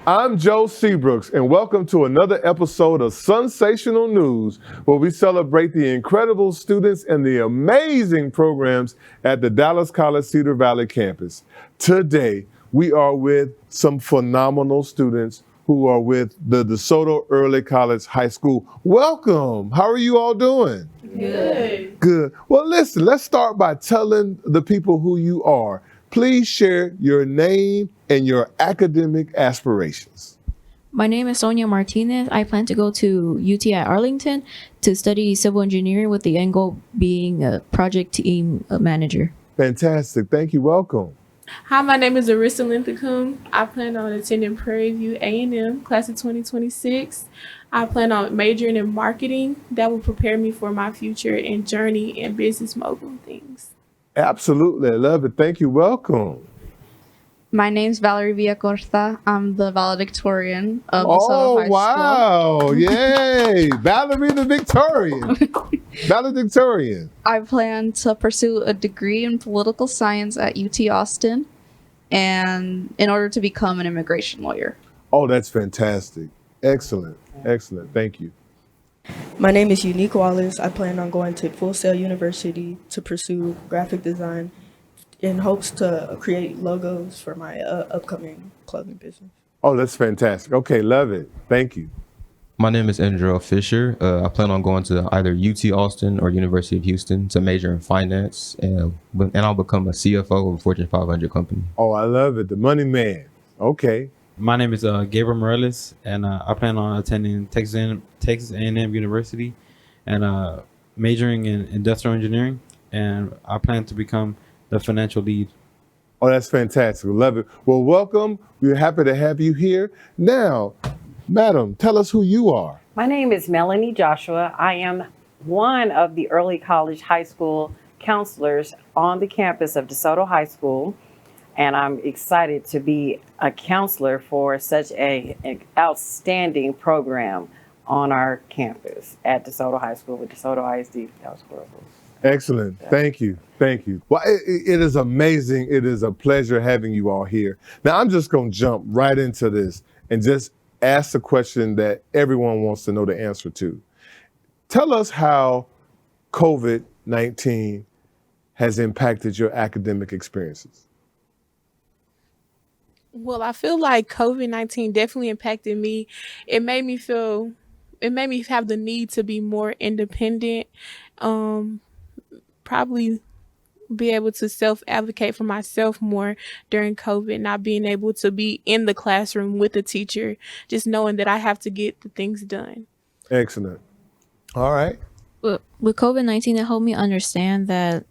I'm Joe Seabrooks, and welcome to another episode of Sunsational News, where we celebrate the incredible students and the amazing programs at the Dallas College Cedar Valley campus. Today, we are with some phenomenal students who are with the DeSoto Early College High School. Welcome. How are you all doing? Good. Good. Well, listen, let's start by telling the people who you are. Please share your name and your academic aspirations. My name is Sonia Martinez. I plan to go to UT at Arlington to study civil engineering with the end goal being a project team manager. Fantastic. Thank you. Welcome. Hi, my name is Arissa Linthicum. I plan on attending Prairie View A&M, class of 2026. I plan on majoring in marketing. That will prepare me for my future and journey in business mogul things. Absolutely. I love it. Thank you. Welcome. My name's Valerie Villacorta. I'm the valedictorian of DeSoto High wow. School. Yay. Valerie the Victorian. Valedictorian. I plan to pursue a degree in political science at UT Austin and in order to become an immigration lawyer. Oh, that's fantastic. Excellent. Excellent. Thank you. My name is Unique Wallace. I plan on going to Full Sail University to pursue graphic design in hopes to create logos for my upcoming clothing business. Oh, that's fantastic. Okay, love it. Thank you. My name is Andrew Fisher. I plan on going to either UT Austin or University of Houston to major in finance, and I'll become a CFO of a Fortune 500 company. Oh, I love it. The money man. Okay. My name is Gabriel Morales, and I plan on attending Texas A&M University and majoring in industrial engineering, and I plan to become the financial lead. Oh, that's fantastic. Love it. Well, welcome. We're happy to have you here. Now, madam, tell us who you are. My name is Melanie Joshua. I am one of the early college high school counselors on the campus of DeSoto High School. And I'm excited to be a counselor for such an outstanding program on our campus at DeSoto High School with DeSoto ISD. Excellent. Thank you. Thank you. Well, it is amazing. It is a pleasure having you all here. Now, I'm just going to jump right into this and just ask the question that everyone wants to know the answer to. Tell us how COVID-19 has impacted your academic experiences. Well, I feel like COVID-19 definitely impacted me. It made me have the need to be more independent, probably be able to self-advocate for myself more during COVID, not being able to be in the classroom with the teacher, just knowing that I have to get the things done. Excellent. All right. With COVID-19, it helped me understand that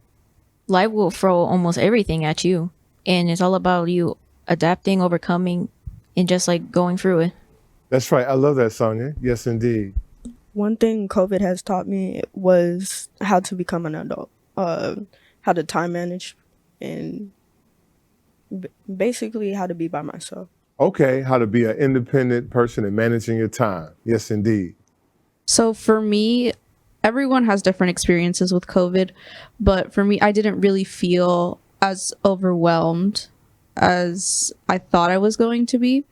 life will throw almost everything at you, and it's all about you adapting, overcoming, and just like going through it. That's right. I love that, Sonia. Yes, indeed. One thing COVID has taught me was how to become an adult, how to time manage, and basically how to be by myself. Okay. How to be an independent person and managing your time. Yes, indeed. So for me, everyone has different experiences with COVID, but for me, I didn't really feel as overwhelmed as I thought I was going to be,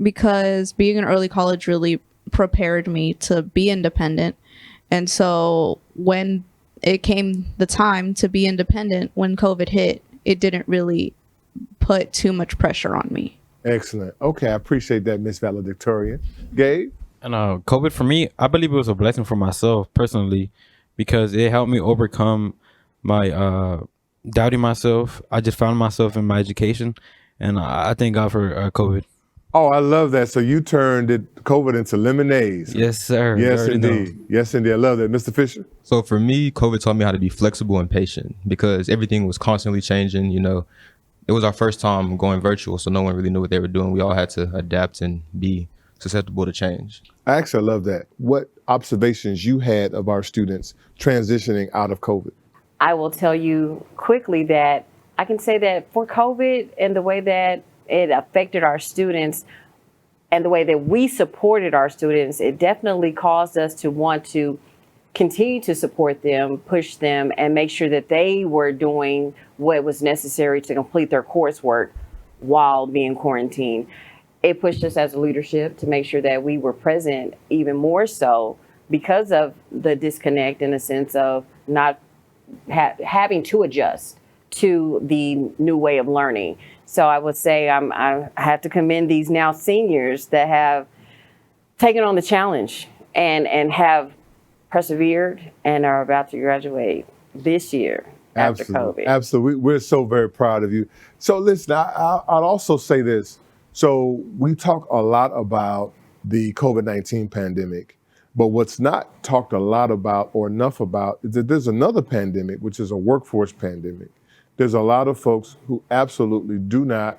because being in early college really prepared me to be independent. And so when it came the time to be independent, when COVID hit, it didn't really put too much pressure on me. Excellent. Okay, I appreciate that, Miss Valedictorian. Gabe? And COVID for me, I believe it was a blessing for myself personally, because it helped me overcome my doubting myself. I just found myself in my education, and I thank God for COVID. Oh, I love that. So you turned COVID into lemonades. Yes, sir. Yes, indeed. Yes, indeed. I love that. Mr. Fisher? So for me, COVID taught me how to be flexible and patient because everything was constantly changing. You know, it was our first time going virtual, so no one really knew what they were doing. We all had to adapt and be susceptible to change. Actually, I love that. What observations you had of our students transitioning out of COVID? I will tell you quickly that I can say that for COVID and the way that it affected our students and the way that we supported our students, it definitely caused us to want to continue to support them, push them, and make sure that they were doing what was necessary to complete their coursework while being quarantined. it pushed us as a leadership to make sure that we were present even more so because of the disconnect in the sense of not having to adjust to the new way of learning. So I would say I have to commend these now seniors that have taken on the challenge and have persevered and are about to graduate this year after COVID. Absolutely. We're so very proud of you. So listen, I'll also say this. So we talk a lot about the COVID-19 pandemic, but what's not talked a lot about or enough about is that there's another pandemic, which is a workforce pandemic. There's a lot of folks who absolutely do not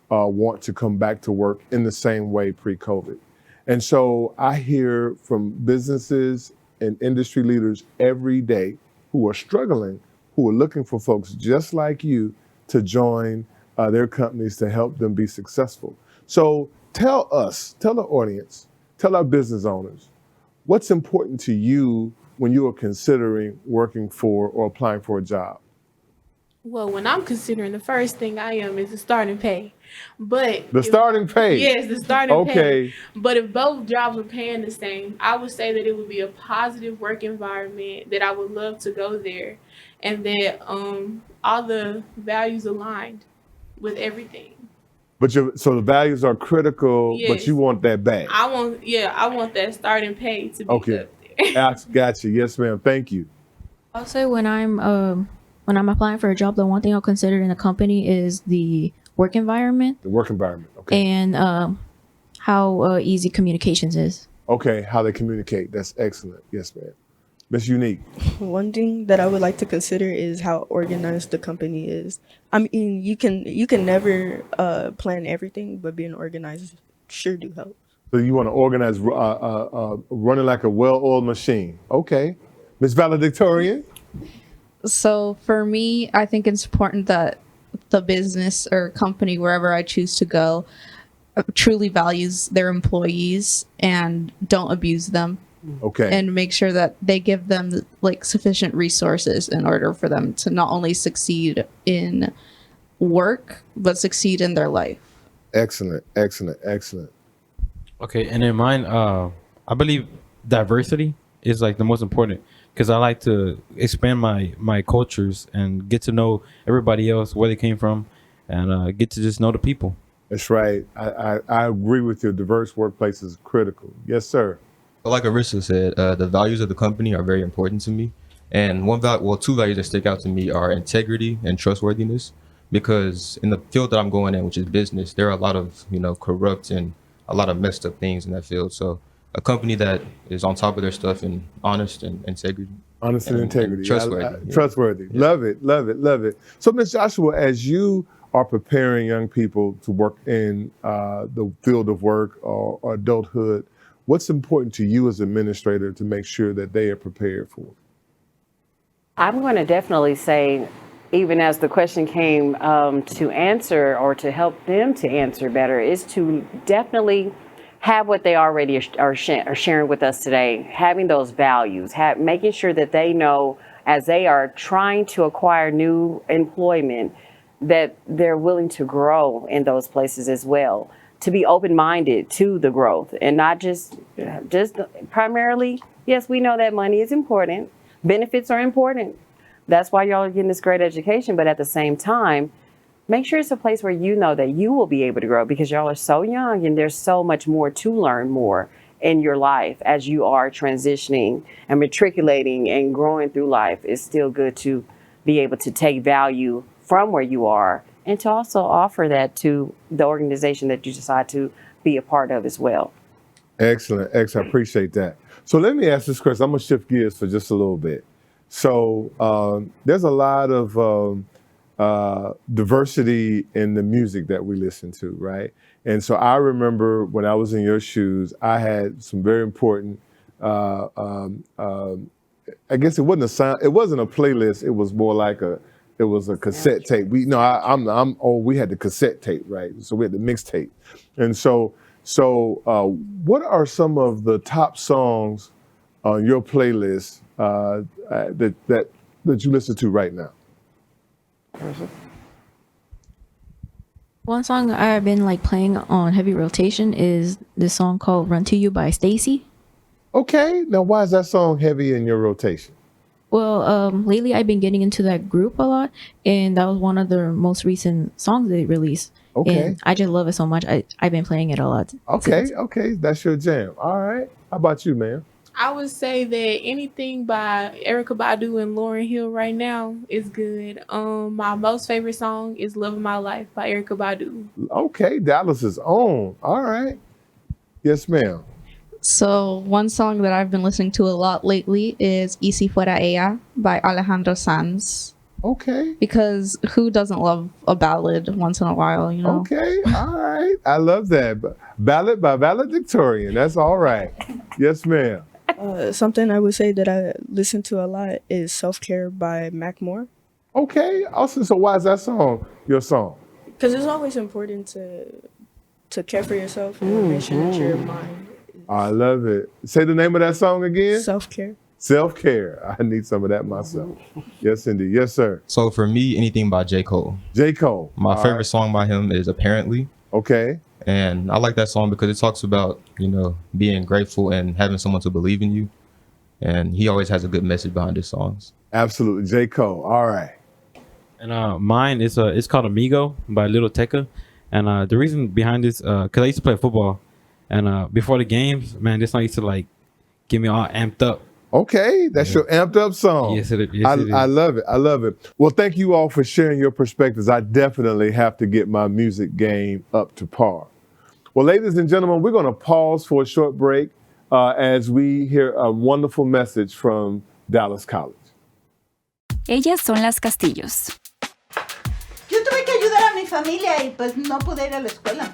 want to come back to work in the same way pre-COVID. And so I hear from businesses and industry leaders every day who are struggling, who are looking for folks just like you to join their companies to help them be successful. So tell the audience, tell our business owners, what's important to you when you are considering working for or applying for a job? Well, when I'm considering, the first thing I am is the starting pay. But Starting pay? Yes, the starting pay. Okay. But if both jobs were paying the same, I would say that it would be a positive work environment, that I would love to go there, and that all the values aligned with everything. So the values are critical, Yes. but you want that back. I want that starting pay to be Okay. up there. Gotcha. Yes, ma'am. Thank you. I'll say when I'm applying for a job, the one thing I'll consider in a company is the work environment The work environment. Okay. and how easy communications is. Okay. How they communicate. That's excellent. Yes, ma'am. Miss Unique. One thing that I would like to consider is how organized the company is. I mean, you can never plan everything, but being organized sure do help. So you want to organize running like a well-oiled machine. Okay. Miss Valedictorian. So for me, I think it's important that the business or company, wherever I choose to go, truly values their employees and don't abuse them. Okay. And make sure that they give them like sufficient resources in order for them to not only succeed in work, but succeed in their life. Excellent. Excellent. Excellent. Okay, and in mine, I believe diversity is like the most important because I like to expand my cultures and get to know everybody else, where they came from, and get to just know the people. That's right. I agree with you. Diverse workplace is critical. Yes, sir. But like Arissa said, the values of the company are very important to me. And two values that stick out to me are integrity and trustworthiness. Because in the field that I'm going in, which is business, there are a lot of, corrupt and a lot of messed up things in that field. So a company that is on top of their stuff and honest and integrity. Honest and integrity. Trustworthy. Yeah. Trustworthy. Yeah. Love it. Love it. Love it. So, Ms. Joshua, as you are preparing young people to work in the field of work or adulthood, what's important to you as administrator to make sure that they are prepared for? I'm going to definitely say, even as the question came to answer or to help them to answer better, is to definitely have what they already are sharing with us today, having those values, making sure that they know as they are trying to acquire new employment that they're willing to grow in those places as well, to be open-minded to the growth and not just primarily, yes, we know that money is important, benefits are important. That's why y'all are getting this great education, but at the same time, make sure it's a place where you know that you will be able to grow because y'all are so young and there's so much more to learn more in your life as you are transitioning and matriculating and growing through life. It's still good to be able to take value from where you are and to also offer that to the organization that you decide to be a part of as well. Excellent. Excellent. I appreciate that. So let me ask this question. I'm going to shift gears for just a little bit. So there's a lot of diversity in the music that we listen to, right? And so I remember when I was in your shoes, I had some very important, I guess it wasn't a playlist. It was more like it was a cassette tape. I'm old. We had the cassette tape, right? So we had the mixtape. And so what are some of the top songs on your playlist that you listen to right now? One song I've been like playing on heavy rotation is this song called "Run to You" by Stacy. Okay, now why is that song heavy in your rotation? Well, lately I've been getting into that group a lot, and that was one of their most recent songs they released. Okay. And I just love it so much. I've been playing it a lot. Okay, since. okay, that's your jam. All right. How about you, man? I would say that anything by Erica Badu and Lauryn Hill right now is good. My most favorite song is "Love of My Life" by Erica Badu. Okay, Dallas is on. All right. Yes, ma'am. So one song that I've been listening to a lot lately is "Y si fuera ella" by Alejandro Sanz. Okay. Because who doesn't love a ballad once in a while, you know? Okay. All right. I love that. Ballad by valedictorian. That's all right. Yes, ma'am. Something I would say that I listen to a lot is "Self Care" by Mackmore. Okay. Also, so why is that song your song? Because it's always important to care for yourself and make sure that your mind I love it. Say the name of that song again. self-care. Self-care. I need some of that myself. Yes, indeed. Yes, sir. So for me, anything by J. Cole. J. Cole. My All favorite right. song by him is Apparently. Okay. And I like that song because it talks about, being grateful and having someone to believe in you. And he always has a good message behind his songs. Absolutely. J. Cole. All right. And mine is it's called Amigo by Little Tecca. And the reason behind this, because I used to play football, and before the games, man, this song used to like get me all amped up. Okay, that's your amped up song. Yes, it is. I love it. I love it. Well, thank you all for sharing your perspectives. I definitely have to get my music game up to par. Well, ladies and gentlemen, we're going to pause for a short break as we hear a wonderful message from Dallas College. Ellas son las Castillos. Yo tuve que ayudar a mi familia y pues no pude ir a la escuela.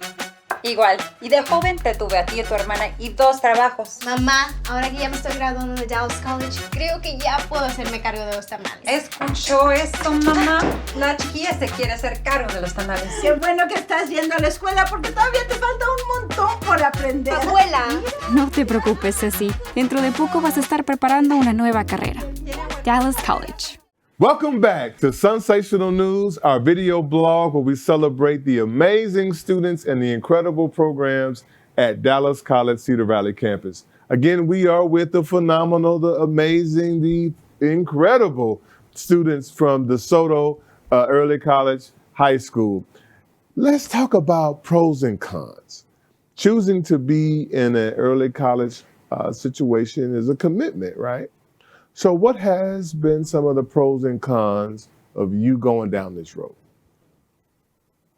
Igual, y de joven te tuve a ti y a tu hermana y 2 trabajos. Mamá, ahora que ya me estoy graduando de Dallas College, creo que ya puedo hacerme cargo de los tamales. ¿Escuchó esto, mamá? La chiquilla se quiere hacer cargo de los tamales. Qué bueno que estás yendo a la escuela porque todavía te falta un montón por aprender. Abuela. No te preocupes, Ceci. Dentro de poco vas a estar preparando una nueva carrera. Dallas College. Welcome back to Sunsational News, our video blog where we celebrate the amazing students and the incredible programs at Dallas College Cedar Valley campus. Again, we are with the phenomenal, the amazing, the incredible students from DeSoto Early College High School. Let's talk about pros and cons. Choosing to be in an early college situation is a commitment, right? So what has been some of the pros and cons of you going down this road?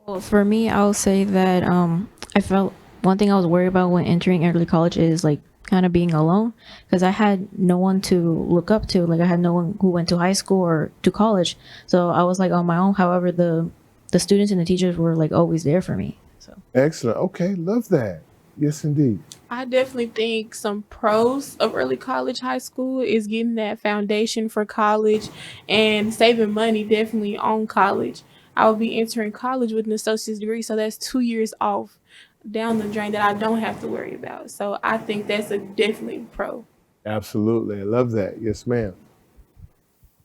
Well, for me, I'll say that I felt one thing I was worried about when entering early college is like kind of being alone, because I had no one to look up to. Like I had no one who went to high school or to college, so I was like on my own. However, the students and the teachers were like always there for me. So Excellent. Okay, love that. Yes, indeed. I definitely think some pros of early college, high school is getting that foundation for college and saving money definitely on college. I will be entering college with an associate's degree, so that's 2 years off down the drain that I don't have to worry about. So I think that's a definitely pro. Absolutely. I love that. Yes, ma'am.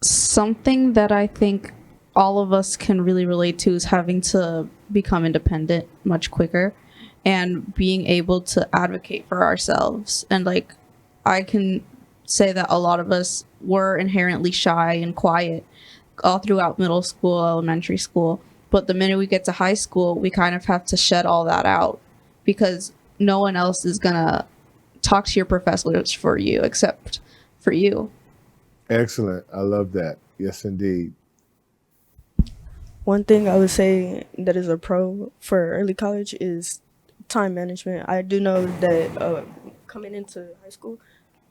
Something that I think all of us can really relate to is having to become independent much quicker and being able to advocate for ourselves. And like, I can say that a lot of us were inherently shy and quiet all throughout middle school, elementary school. But the minute we get to high school, we kind of have to shed all that out because no one else is gonna talk to your professors for you except for you. Excellent. I love that. Yes, indeed. One thing I would say that is a pro for early college is time management. I do know that coming into high school,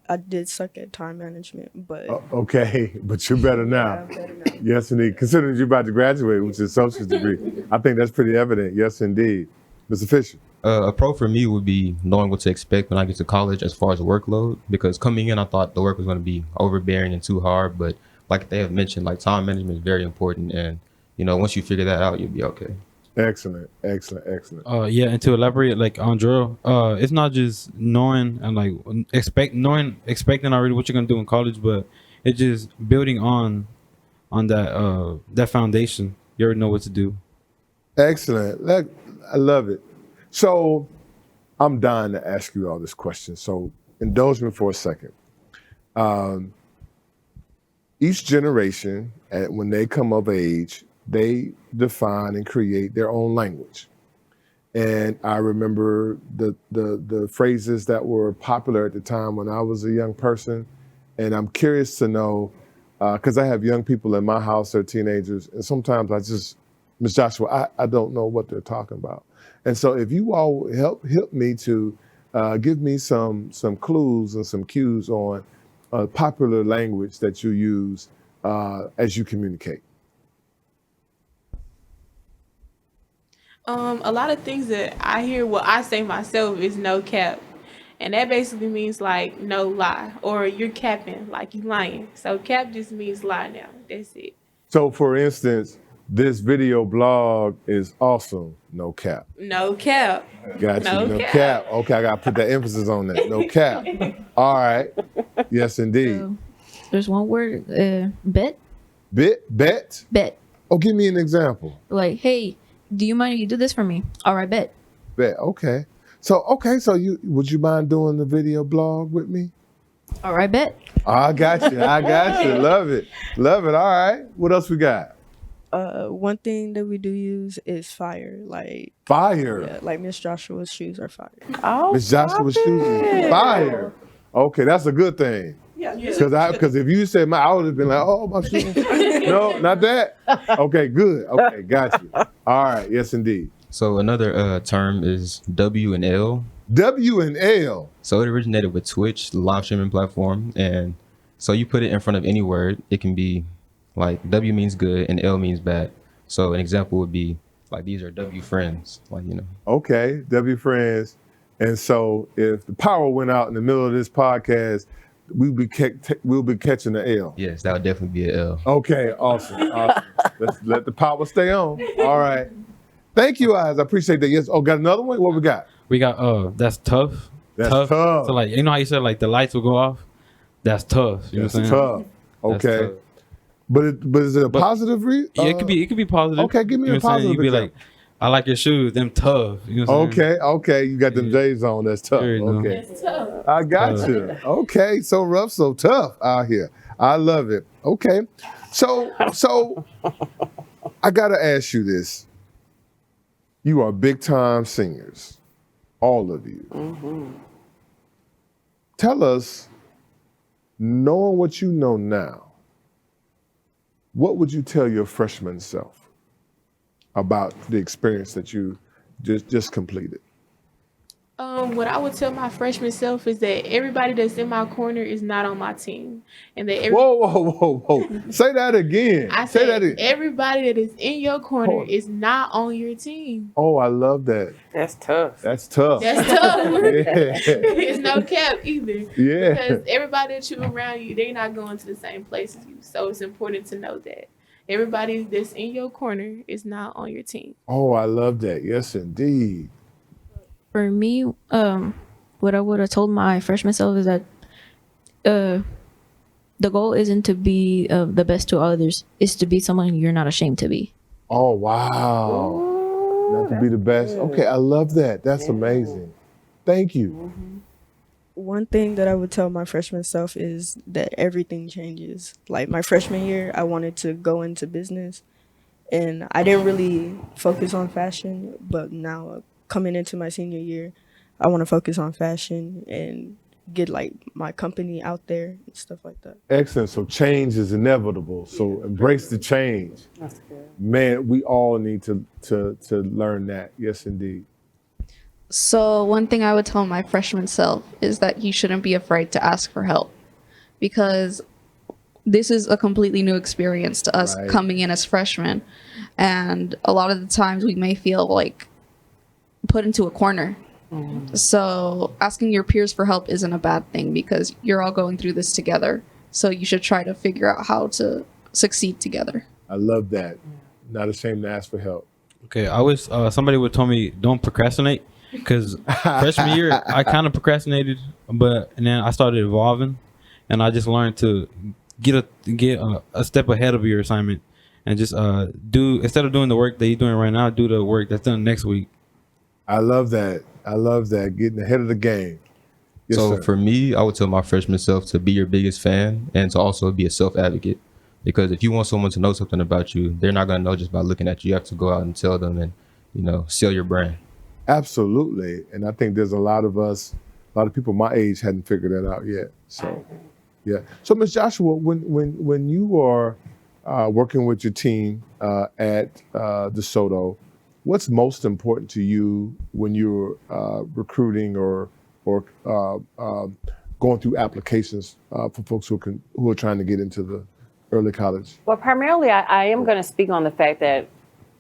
I did suck at time management, but Okay, but you're better now. I'm better now. Yes, indeed. Considering you're about to graduate with your associate's degree, I think that's pretty evident. Yes, indeed. Mr. Fisher. A pro for me would be knowing what to expect when I get to college as far as workload, because coming in, I thought the work was going to be overbearing and too hard. But like they have mentioned, like time management is very important. And, once you figure that out, you'll be okay. Excellent, excellent, excellent. Yeah, and to elaborate, like on Joel, it's not just knowing and like expecting already what you're gonna do in college, but it's just building on that that foundation. You already know what to do. Excellent. I love it. So I'm dying to ask you all this question. So indulge me for a second. Each generation, when they come of age, they define and create their own language. And I remember the phrases that were popular at the time when I was a young person. And I'm curious to know, because I have young people in my house, they're teenagers, and sometimes Ms. Joshua, I don't know what they're talking about. And so if you all help me to give me some clues and some cues on popular language that you use as you communicate. A lot of things that I hear, I say myself is no cap. And that basically means like no lie, or you're capping, like you lying. So cap just means lie now. That's it. So for instance, this video blog is awesome. No cap. No cap. Got you. No cap. Okay, I gotta put that emphasis on that. No cap. All right. Yes, indeed. There's one word, bet. Bet? Bet. Oh, give me an example. Like, hey, do you mind if you do this for me? All right, bet. Bet. Okay. So would you mind doing the video blog with me? All right, bet. I got you. Love it. All right. What else we got? One thing that we do use is fire. Like fire. Yeah, like Miss Joshua's shoes are fire. Oh, Miss Joshua's shoes is fire. Okay, that's a good thing. Yeah. Because if you said I would have been like, oh, my shoes. No, not that. Okay, good. Okay, got you. All right. Yes, indeed. So another term is W and L. W and L. So it originated with Twitch, the live streaming platform. And so you put it in front of any word. It can be like W means good and L means bad. So an example would be like, these are W friends, like, you know. Okay, W friends. And so if the power went out in the middle of this podcast, we'll be catching the L. Yes, that would definitely be an L. Okay, awesome. Let's let the power stay on. All right. Thank you, Eyes. I appreciate that. Yes. Oh, got another one? What we got? We got that's tough. That's tough. So like, you know how you said like the lights will go off? That's tough. You know what I'm saying? Tough. Okay. That's tough. But is it a positive read? Yeah, it could be positive. Okay, give me a positive. You'd be like, I like your shoes, them tough. You know what I'm saying? Okay, you got them J's on. That's tough. Okay. That's tough. I got you. Okay, so rough, so tough out here. I love it. Okay. So I gotta ask you this. You are big time singers, all of you. Mm-hmm. Tell us, knowing what you know now, what would you tell your freshman self about the experience that you just completed? What I would tell my freshman self is that everybody that's in my corner is not on my team, and that Whoa! Say that again. I Say said that again. everybody that is in your corner is not on your team. Oh, I love that. That's tough. That's tough. That's tough. Yeah. It's no cap either. Yeah. Because everybody that you around you, they're not going to the same place as you. So it's important to know that everybody that's in your corner is not on your team. Oh, I love that. Yes, indeed. For me, what I would have told my freshman self is that the goal isn't to be the best to others. It's to be someone you're not ashamed to be. Oh, wow. Not to be the best. Okay, I love that. That's amazing. Thank you. One thing that I would tell my freshman self is that everything changes. Like my freshman year, I wanted to go into business, and I didn't really focus on fashion, but now coming into my senior year, I want to focus on fashion and get like my company out there and stuff like that. Excellent. So change is inevitable. So embrace the change. That's good. Man, we all need to learn that. Yes, indeed. So one thing I would tell my freshman self is that he shouldn't be afraid to ask for help, because this is a completely new experience to us coming in as freshmen. And a lot of the times we may feel like put into a corner. So asking your peers for help isn't a bad thing, because you're all going through this together. So you should try to figure out how to succeed together. I love that. Not ashamed to ask for help. Okay, I wish somebody would tell me don't procrastinate, because freshman year I kind of procrastinated, and then I started evolving, and I just learned to get a step ahead of your assignment and just do, instead of doing the work that you're doing right now, do the work that's done next week. I love that. I love that. Getting ahead of the game. Yes, So sir. for me, I would tell my freshman self to be your biggest fan and to also be a self-advocate. Because if you want someone to know something about you, they're not going to know just by looking at you. You have to go out and tell them and, sell your brand. Absolutely. And I think there's a lot of people my age hadn't figured that out yet. So, yeah. So, Ms. Joshua, when you are working with your team at DeSoto, what's most important to you when you're recruiting or going through applications for folks who are trying to get into the early college? Well, primarily, I am going to speak on the fact that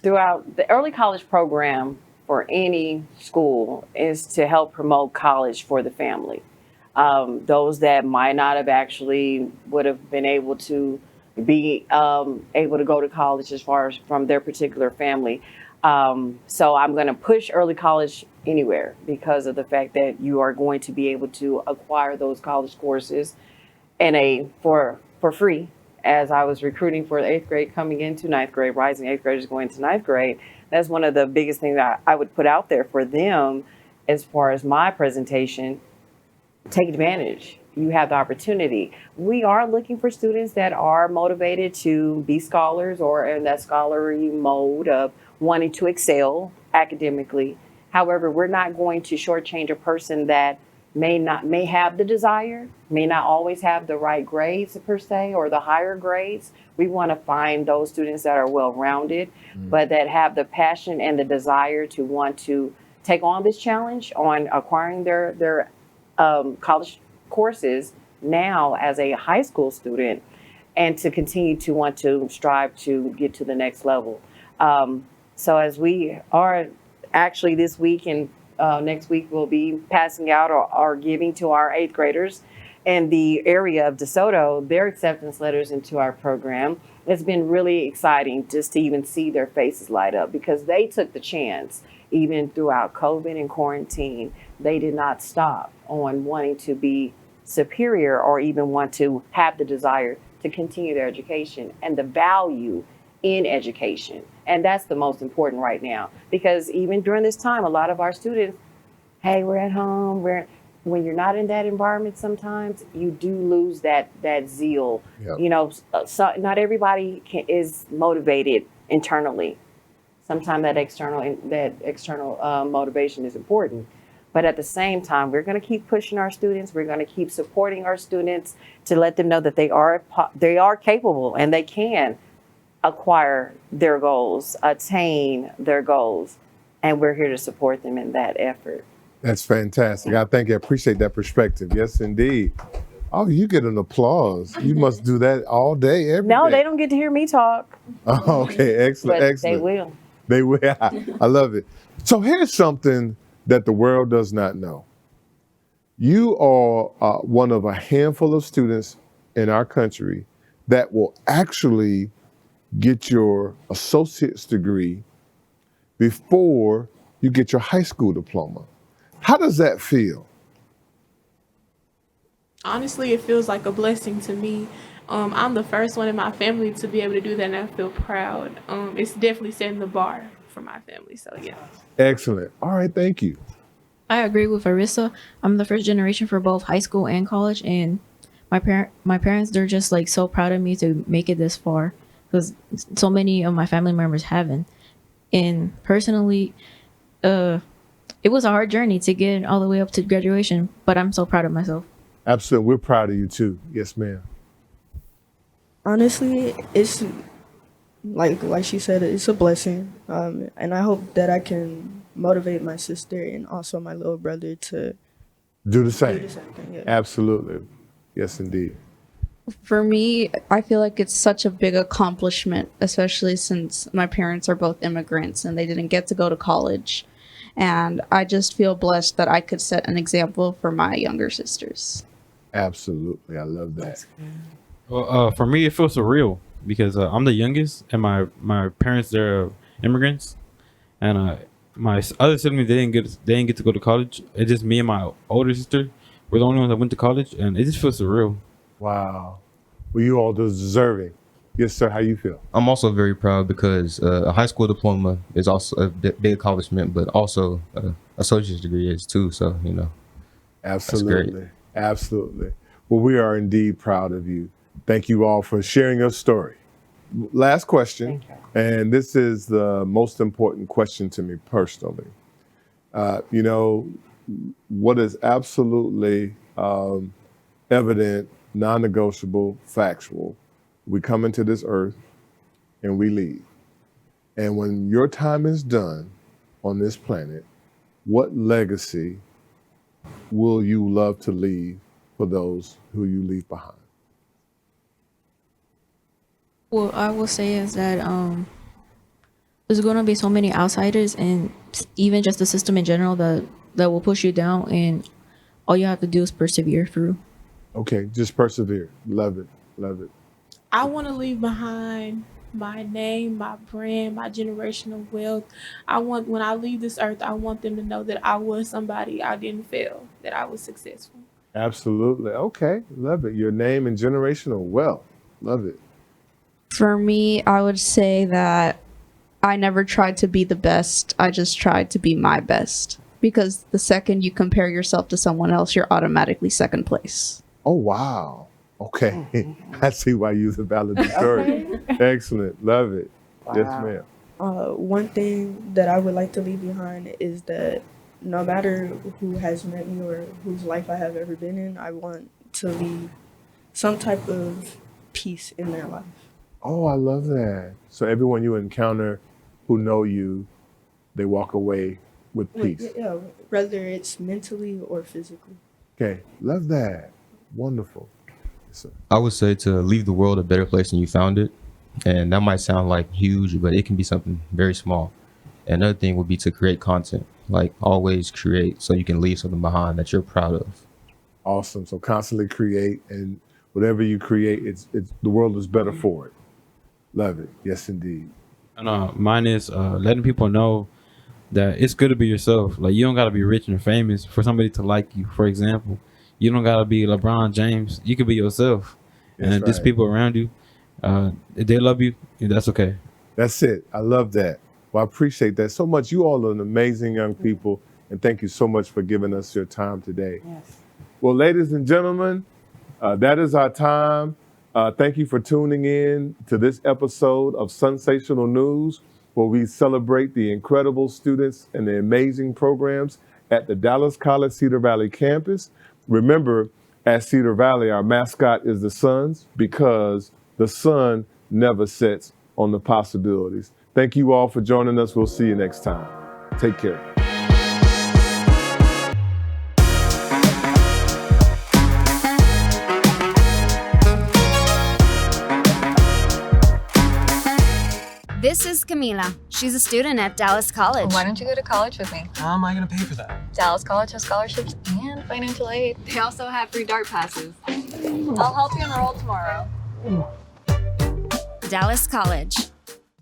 throughout the early college program for any school is to help promote college for the family. Those that might not have actually would have been able to be able to go to college as far as from their particular family. So I'm going to push early college anywhere because of the fact that you are going to be able to acquire those college courses for free. As I was recruiting for the 8th grade coming into 9th grade, rising 8th graders going to 9th grade, that's one of the biggest things that I would put out there for them as far as my presentation. Take advantage. You have the opportunity. We are looking for students that are motivated to be scholars or in that scholarly mode of wanting to excel academically. However, we're not going to shortchange a person that may have the desire, may not always have the right grades per se or the higher grades. We want to find those students that are well-rounded, but that have the passion and the desire to want to take on this challenge on acquiring their college courses now as a high school student and to continue to want to strive to get to the next level. So as we are actually this week and next week we'll be passing out or giving to our 8th graders in the area of DeSoto their acceptance letters into our program. It's been really exciting just to even see their faces light up because they took the chance. Even throughout COVID and quarantine, they did not stop on wanting to be superior or even want to have the desire to continue their education and the value in education. And that's the most important right now, because even during this time, a lot of our students, hey, we're at home. When you're not in that environment, sometimes you do lose that zeal. Yep. So not everybody is motivated internally. Sometimes that external motivation is important. But at the same time, we're going to keep pushing our students. We're going to keep supporting our students to let them know that they are capable and they can acquire their goals, attain their goals, and we're here to support them in that effort. That's fantastic. I appreciate that perspective. Yes, indeed. Oh, you get an applause. You must do that all day, every day. No, they don't get to hear me talk. Oh, okay, excellent, but excellent. They will. They will. I love it. So here's something that the world does not know. You are one of a handful of students in our country that will actually get your associate's degree before you get your high school diploma. How does that feel? Honestly, it feels like a blessing to me. I'm the first one in my family to be able to do that, and I feel proud. It's definitely setting the bar for my family, so yeah. Excellent. All right, thank you. I agree with Arissa. I'm the first generation for both high school and college, and my parents, they're just like so proud of me to make it this far because so many of my family members haven't. And personally, it was a hard journey to get all the way up to graduation, but I'm so proud of myself. Absolutely. We're proud of you too. Yes, ma'am. Honestly, it's like she said, it's a blessing. And I hope that I can motivate my sister and also my little brother to do the same. thing. Yeah. Absolutely. Yes, indeed. For me, I feel like it's such a big accomplishment, especially since my parents are both immigrants and they didn't get to go to college. And I just feel blessed that I could set an example for my younger sisters. Absolutely. I love that. Well, for me, it feels surreal because I'm the youngest and my parents, they're immigrants. And my other siblings, they didn't get to go to college. It's just me and my older sister. We're the only ones that went to college, and it just feels surreal. Wow. Well, you all deserving. Yes, sir. How you feel? I'm also very proud because a high school diploma is also a big accomplishment, but also associate's degree is too. So, you know, Absolutely. Absolutely. Well, we are indeed proud of you. Thank you all for sharing your story. Last question, and this is the most important question to me personally. You know, what is absolutely evident, non-negotiable, factual, we come into this earth and we leave. And when your time is done on this planet, what legacy will you love to leave for those who you leave behind? What I will say is that there's going to be so many outsiders, and even just the system in general that will push you down, and all you have to do is persevere through. Okay, just persevere. Love it. Love it. I want to leave behind my name, my brand, my generational wealth. When I leave this earth, I want them to know that I was somebody, I didn't fail, that I was successful. Absolutely. Okay, love it. Your name and generational wealth. Love it. For me, I would say that I never tried to be the best. I just tried to be my best. Because the second you compare yourself to someone else, you're automatically second place. Oh, wow. Okay. I see why you're the valedictorian. Excellent. Love it. Yes, ma'am. One thing that I would like to leave behind is that no matter who has met me or whose life I have ever been in, I want to leave some type of peace in their life. Oh, I love that. So everyone you encounter who know you, they walk away with peace. Yeah, whether it's mentally or physically. Okay, love that. Wonderful. Yes, sir. I would say to leave the world a better place than you found it. And that might sound like huge, but it can be something very small. Another thing would be to create content, like always create so you can leave something behind that you're proud of. Awesome. So constantly create, and whatever you create, it's the world is better for it. Love it. Yes, indeed. And mine is letting people know that it's good to be yourself. Like, you don't gotta be rich and famous for somebody to like you. For example, you don't gotta be LeBron James. You can be yourself, and just people around you, if they love you, that's okay. That's it. I love that. Well, I appreciate that so much. You all are an amazing young people, and thank you so much for giving us your time today. Yes. Well, ladies and gentlemen, that is our time. Thank you for tuning in to this episode of Sunsational News, where we celebrate the incredible students and the amazing programs at the Dallas College Cedar Valley campus. Remember, at Cedar Valley, our mascot is the Suns, because the sun never sets on the possibilities. Thank you all for joining us. We'll see you next time. Take care. This is Camila. She's a student at Dallas College. Why don't you go to college with me? How am I going to pay for that? Dallas College has scholarships and financial aid. They also have free dart passes. I'll help you enroll tomorrow. Dallas College.